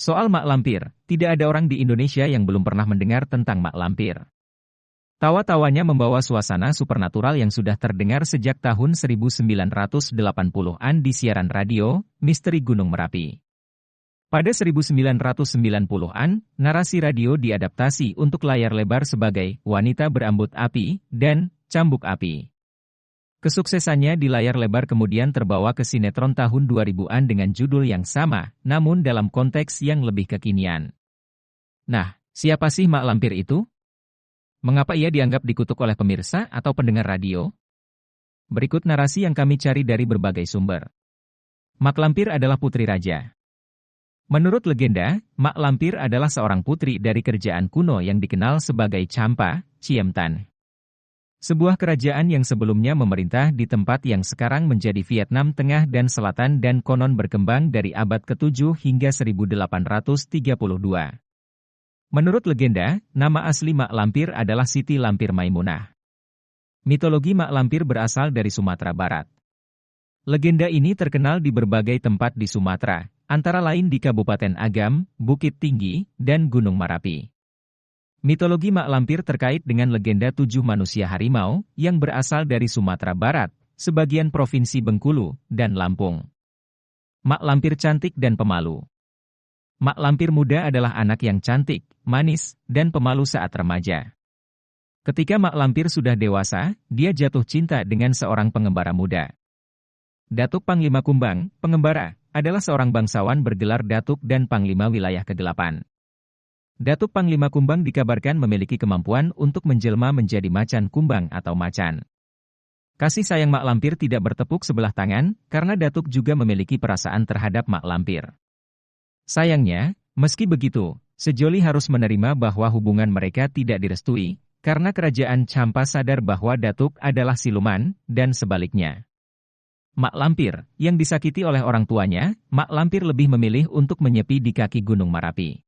Soal mak lampir, tidak ada orang di Indonesia yang belum pernah mendengar tentang mak lampir. Tawa-tawanya membawa suasana supernatural yang sudah terdengar sejak tahun 1980-an di siaran radio, Misteri Gunung Merapi. Pada 1990-an, narasi radio diadaptasi untuk layar lebar sebagai Wanita Berambut Api dan Cambuk Api. Kesuksesannya di layar lebar kemudian terbawa ke sinetron tahun 2000-an dengan judul yang sama, namun dalam konteks yang lebih kekinian. Nah, siapa sih mak lampir itu? Mengapa ia dianggap dikutuk oleh pemirsa atau pendengar radio? Berikut narasi yang kami cari dari berbagai sumber. Mak lampir adalah putri raja. Menurut legenda, mak lampir adalah seorang putri dari kerajaan kuno yang dikenal sebagai Champa, Chiemtan. Sebuah kerajaan yang sebelumnya memerintah di tempat yang sekarang menjadi Vietnam Tengah dan Selatan dan konon berkembang dari abad ke-7 hingga 1832. Menurut legenda, nama asli mak lampir adalah Siti Lampir Maimunah. Mitologi mak lampir berasal dari Sumatera Barat. Legenda ini terkenal di berbagai tempat di Sumatera, antara lain di Kabupaten Agam, Bukit Tinggi, dan Gunung Merapi. Mitologi mak lampir terkait dengan legenda 7 manusia harimau yang berasal dari Sumatera Barat, sebagian Provinsi Bengkulu, dan Lampung. Mak lampir cantik dan pemalu. Mak lampir muda adalah anak yang cantik, manis, dan pemalu saat remaja. Ketika mak lampir sudah dewasa, dia jatuh cinta dengan seorang pengembara muda. Datuk Panglima Kumbang, pengembara, adalah seorang bangsawan bergelar Datuk dan Panglima Wilayah Kegelapan. Datuk Panglima Kumbang dikabarkan memiliki kemampuan untuk menjelma menjadi macan kumbang atau macan. Kasih sayang mak lampir tidak bertepuk sebelah tangan, karena Datuk juga memiliki perasaan terhadap mak lampir. Sayangnya, meski begitu, sejoli harus menerima bahwa hubungan mereka tidak direstui, karena kerajaan Champa sadar bahwa Datuk adalah siluman, dan sebaliknya. Mak lampir, yang disakiti oleh orang tuanya, mak lampir lebih memilih untuk menyepi di kaki Gunung Merapi.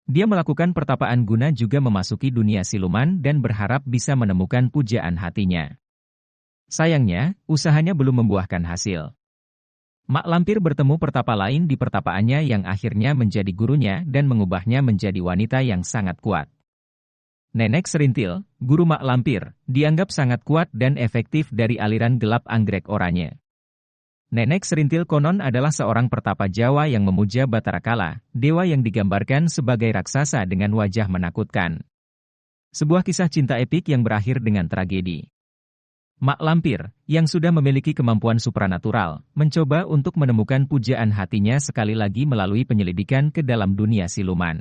Dia melakukan pertapaan guna juga memasuki dunia siluman dan berharap bisa menemukan pujaan hatinya. Sayangnya, usahanya belum membuahkan hasil. Mak lampir bertemu pertapa lain di pertapaannya yang akhirnya menjadi gurunya dan mengubahnya menjadi wanita yang sangat kuat. Nenek Serintil, guru mak lampir, dianggap sangat kuat dan efektif dari aliran gelap anggrek oranye. Nenek Serintil konon adalah seorang pertapa Jawa yang memuja Batara Kala, dewa yang digambarkan sebagai raksasa dengan wajah menakutkan. Sebuah kisah cinta epik yang berakhir dengan tragedi. Mak lampir, yang sudah memiliki kemampuan supranatural, mencoba untuk menemukan pujaan hatinya sekali lagi melalui penyelidikan ke dalam dunia siluman.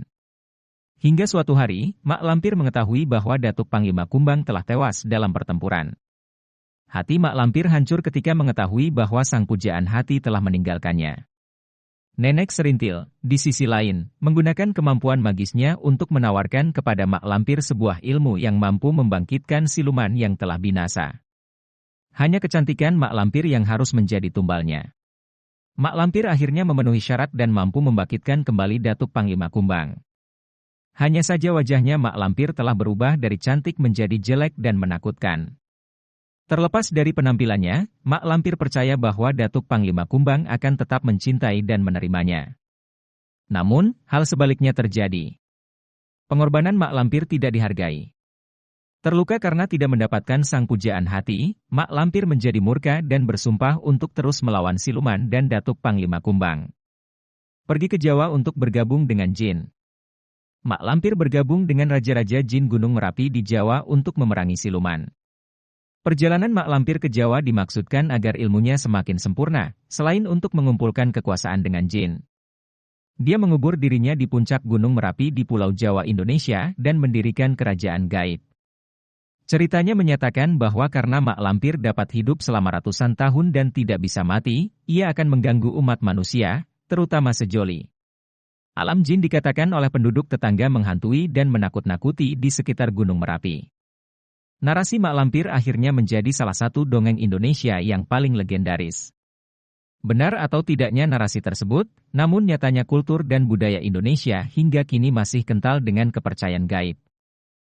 Hingga suatu hari, mak lampir mengetahui bahwa Datuk Panglima Kumbang telah tewas dalam pertempuran. Hati mak lampir hancur ketika mengetahui bahwa sang pujaan hati telah meninggalkannya. Nenek Serintil, di sisi lain, menggunakan kemampuan magisnya untuk menawarkan kepada mak lampir sebuah ilmu yang mampu membangkitkan siluman yang telah binasa. Hanya kecantikan mak lampir yang harus menjadi tumbalnya. Mak lampir akhirnya memenuhi syarat dan mampu membangkitkan kembali Datuk Panglima Kumbang. Hanya saja wajahnya mak lampir telah berubah dari cantik menjadi jelek dan menakutkan. Terlepas dari penampilannya, mak lampir percaya bahwa Datuk Panglima Kumbang akan tetap mencintai dan menerimanya. Namun, hal sebaliknya terjadi. Pengorbanan mak lampir tidak dihargai. Terluka karena tidak mendapatkan sang pujaan hati, mak lampir menjadi murka dan bersumpah untuk terus melawan siluman dan Datuk Panglima Kumbang. Pergi ke Jawa untuk bergabung dengan jin. Mak lampir bergabung dengan Raja-Raja Jin Gunung Merapi di Jawa untuk memerangi siluman. Perjalanan mak lampir ke Jawa dimaksudkan agar ilmunya semakin sempurna, selain untuk mengumpulkan kekuasaan dengan jin. Dia mengubur dirinya di puncak Gunung Merapi di Pulau Jawa, Indonesia, dan mendirikan kerajaan gaib. Ceritanya menyatakan bahwa karena mak lampir dapat hidup selama ratusan tahun dan tidak bisa mati, ia akan mengganggu umat manusia, terutama sejoli. Alam jin dikatakan oleh penduduk tetangga menghantui dan menakut-nakuti di sekitar Gunung Merapi. Narasi mak lampir akhirnya menjadi salah satu dongeng Indonesia yang paling legendaris. Benar atau tidaknya narasi tersebut, namun nyatanya kultur dan budaya Indonesia hingga kini masih kental dengan kepercayaan gaib.